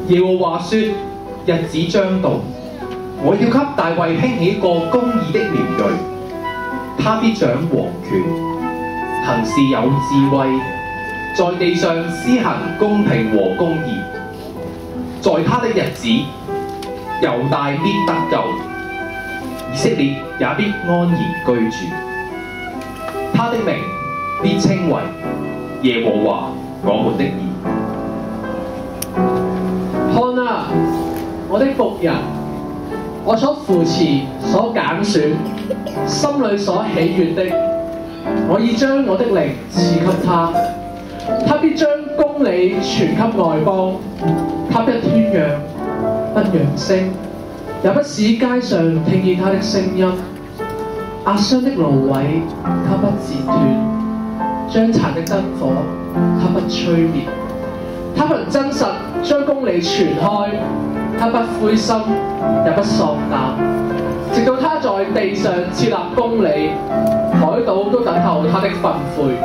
耶和華說：日子將到，我要給大衛興起一個公義的苗裔，他必掌王權，行事有智慧，在地上施行公平和公義。在他的日子，猶大必得救，以色列也必安然居住。他的名必稱為耶和華我們的義。看啊，我的僕人，我所扶持、所揀選，心裏所喜悅的，我已將我的靈賜給他。他必將公理傳給外邦，他不喧嚷，不揚聲，也不使街上聽見他的聲音。壓傷的蘆葦，他不折斷；將殘的燈火，他不吹滅。他憑真實將公理傳開，他不灰心，也不喪膽，直到他在地上設立公理，海島都等候他的訓誨。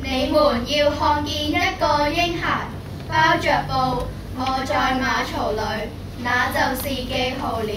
你們要看見一個嬰孩包着布臥在馬槽裏，那就是記號了。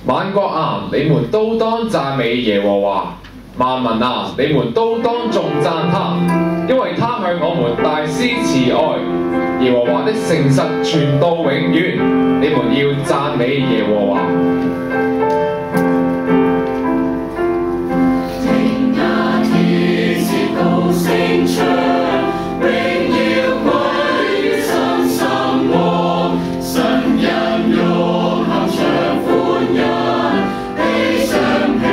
萬國啊，你們都當讚美耶和華；萬民啊，你們都當頌讚他，因為他向我們大施慈愛，耶和華的誠實傳到永遠。你們要讚美耶和華。聽那天使高聲唱，榮耀歸於神神王，神人用銜唱歡欣，地上平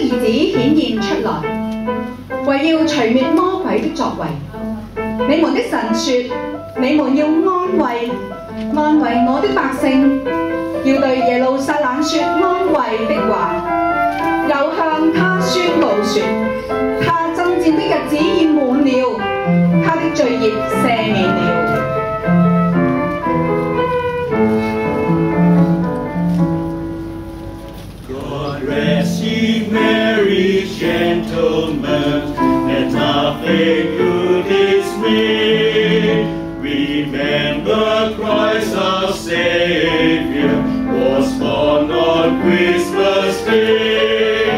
兒子顯現出來，為要除滅魔鬼的作為。你們的神說，你們要安慰我的百姓，要對耶路撒冷說安慰的話，又向他宣告說，他爭戰的日子已滿了，他的罪孽赦免了。God rest ye merry gentlemen, let nothing you dismay. Remember Christ our Savior was born on Christmas Day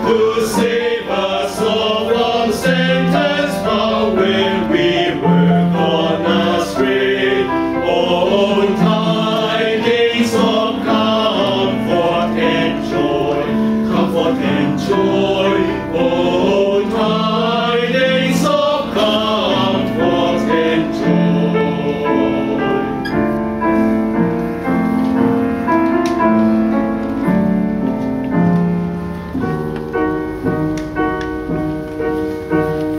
to save us all from Satan's power when we were gone astray. Oh, tidings of comfort and joy, comfort and joy. Oh, tidings of comfort and joy.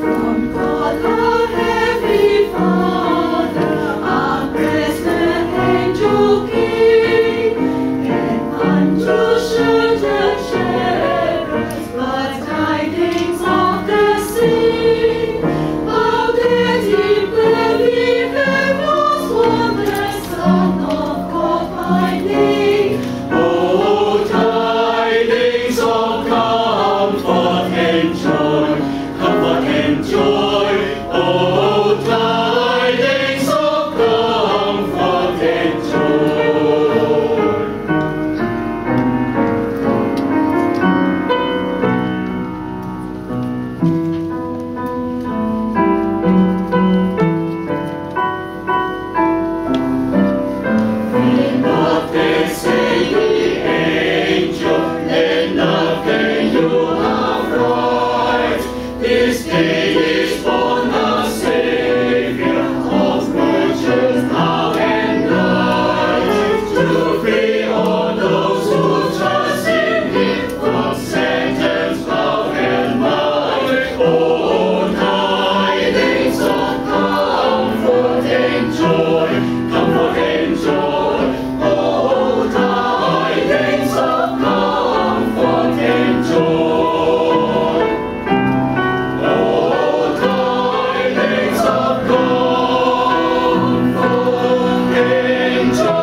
From God our Heavenly Father, our blessed angel King, and unto certain shepherds glad tidings of the sea. How did he believe there was one, the Son of God by name? Oh, tidings of comfort and joy, comfort and joy. Oh, tidings of comfort and joy. Let nothing say the angel, let nothing you affright. This day is born the Savior of virtues now and night, to free all those who trust in Him from Satan's power and might. Oh, tidings of comfort and joy, comfort and joy. Oh, tidings of comfort and joy. Oh, tidings of comfort and joy.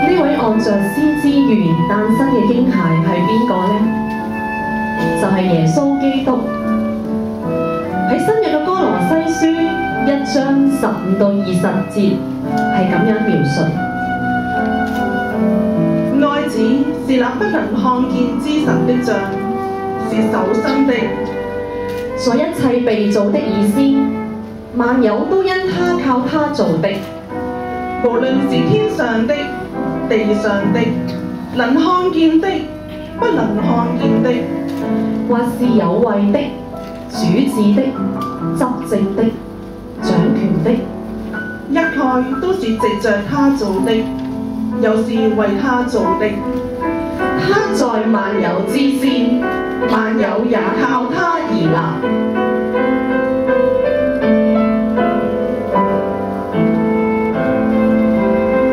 呢位按着先知預言誕生嘅嬰孩係邊個呢？就係耶穌基督。喺新約嘅哥羅西書1章15到20節係咁樣描述：愛子是那不能看見之神的像，是首生的，在一切被造的以先，萬有都因他靠他造的。無論是天上的、地上的，能看見的、不能看見的，或是有位的、主治的、執政的、掌權的，一概都是藉着他做的，又是為他做的。他在萬有之先，萬有也靠他而立。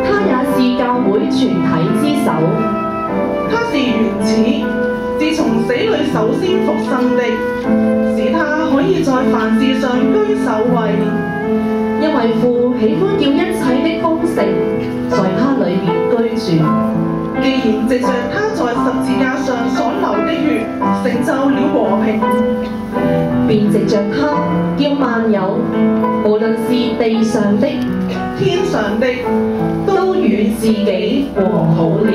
他也是教會全體之首，他是原始，自從死裏首先復生的，使他可以在凡事上居首位。因為父喜歡叫一切的豐盛在他裏面居住。既然藉着他在十字架上所流的血成就了和平，便藉着他叫萬有，無論是地上的、天上的，都與自己和好了。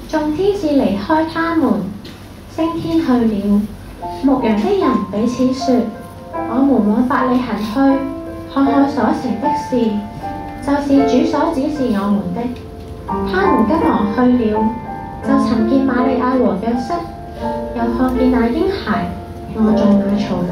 眾天使離開他們，升天去了。牧羊的人彼此說：我們往伯利恆去，看看所成的事，就是主所指示我們的。他們急忙去了，就尋見瑪利亞和約瑟，又看見那嬰孩臥在馬槽裏。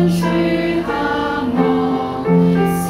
處下望，笑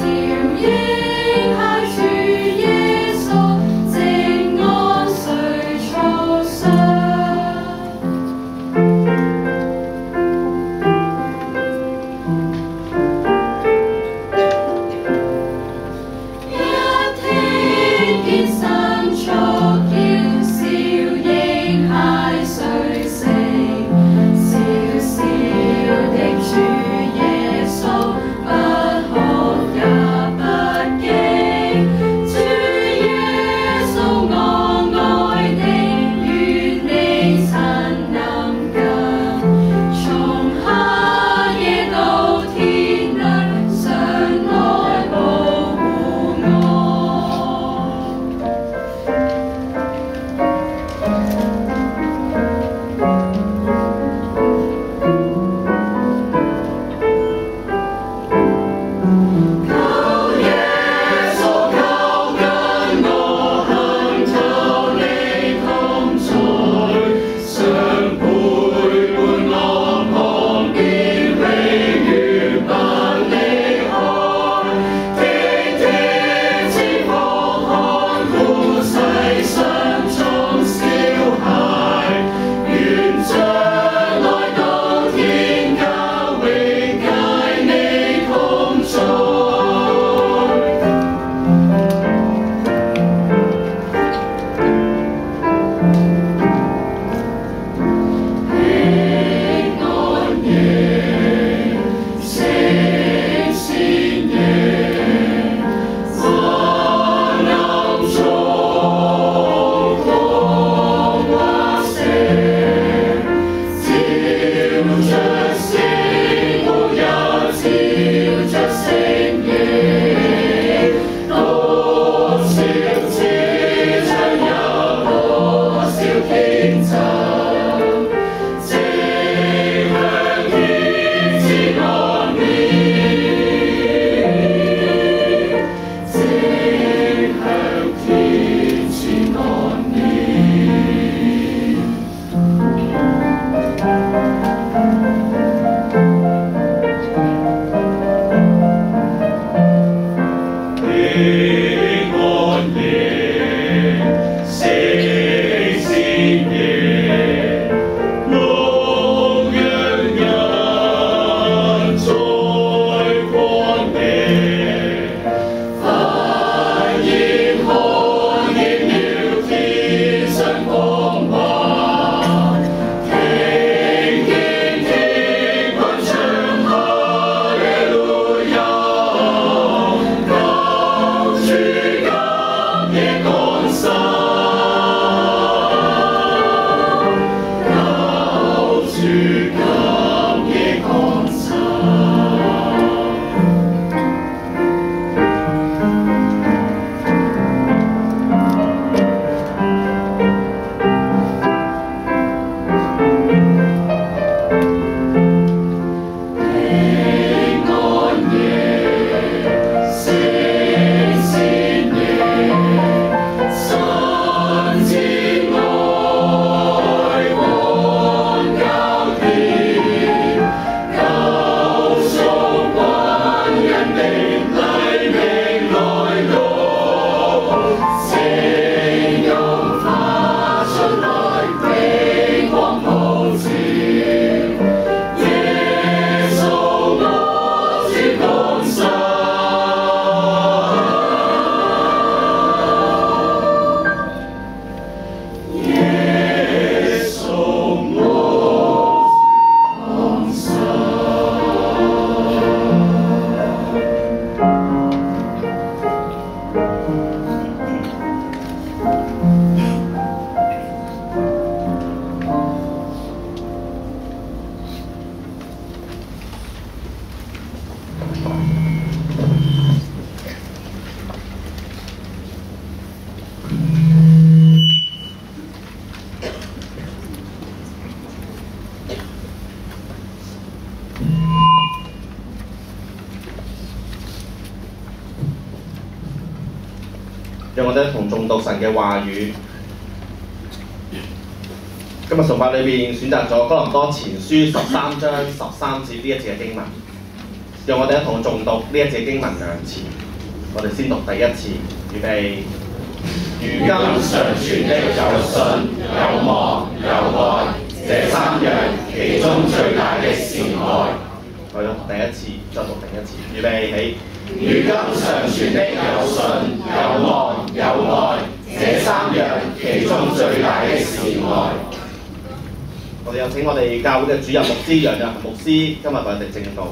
讓我哋一同誦讀神嘅話語。今日崇拜裏邊選擇咗哥林多前書13章13節呢一節嘅經文，讓我哋一同誦讀呢一節經文兩次。我哋先讀第一次，預備。如今常存的有信、有望、有愛，這三樣，其中最大的是愛。我讀第一次，再讀第一次，預備起。如今常存的有信、有望、有愛，這三樣，其中最大的是愛。我哋有請我哋教會嘅主任牧師楊日恒牧師，今日為我哋正道。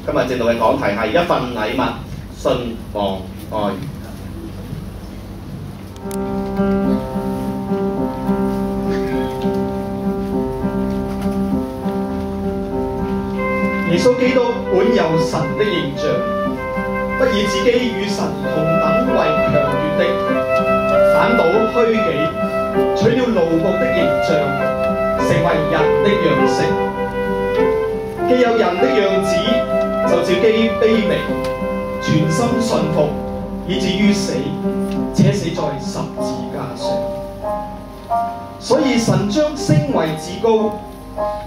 今日正道嘅講題係一份禮物，信望愛。耶穌基督本有神的形象，不以自己與神同等為強奪的，反倒虛己，取了奴僕的形象，成為人的樣式。既有人的樣子，就照基卑微，全心信服，以至於死，且死在十字架上。所以神將升為至高，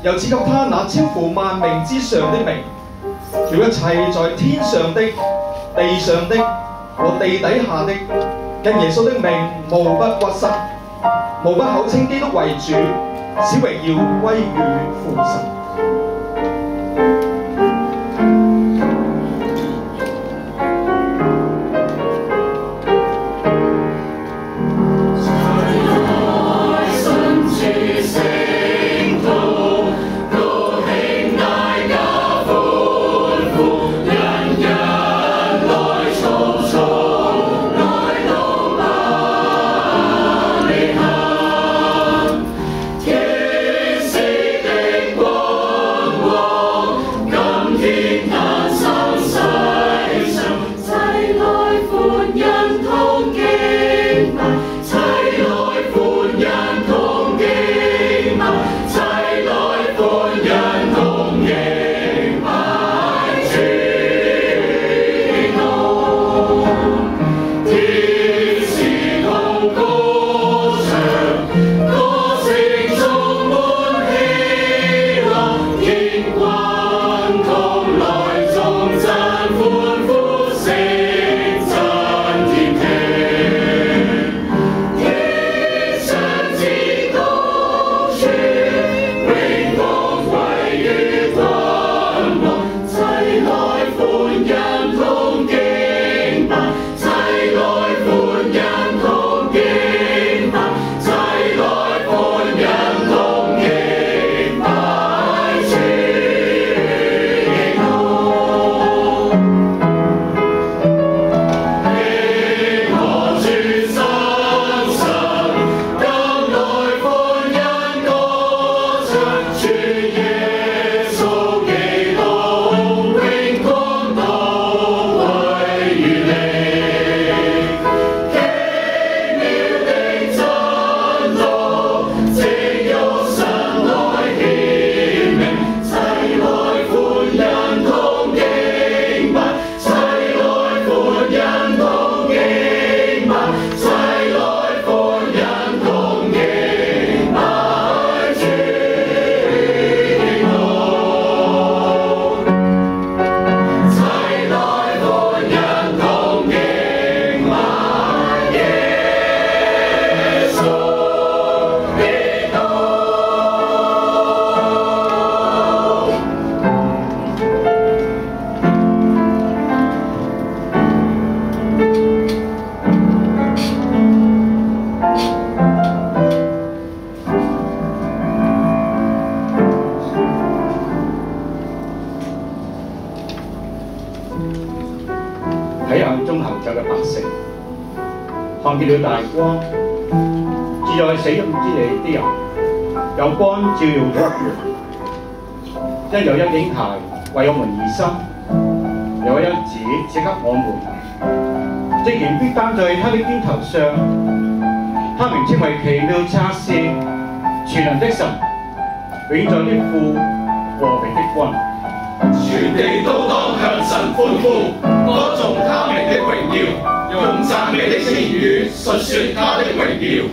又賜給他那超乎萬名之上的名，叫一切在天上的、地上的和地底下的，因耶穌的名無不屈膝，無不口稱基督為主，使榮耀歸於父神。看見了大光，住在死蔭之地的人，有光照耀他們。因有一嬰孩為我們而生，有一子賜給我們，職權必擔在他的肩頭上，他名稱為奇妙策士、全能的神、永在的父、和平的君。全地都當向神歡呼，歌頌他名的榮耀。用讚美的言語述說他的榮耀。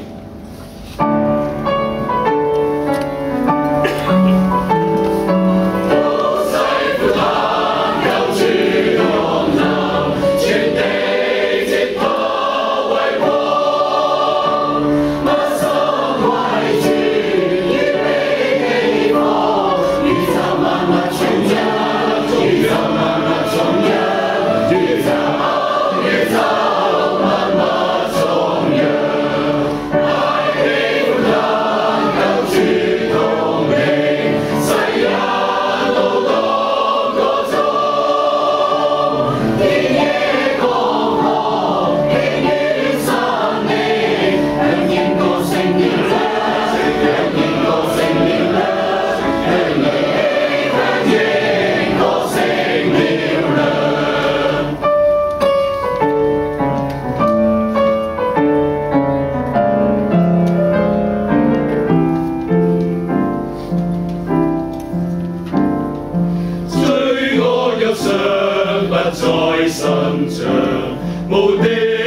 罪惡憂傷不再伸張，無敵。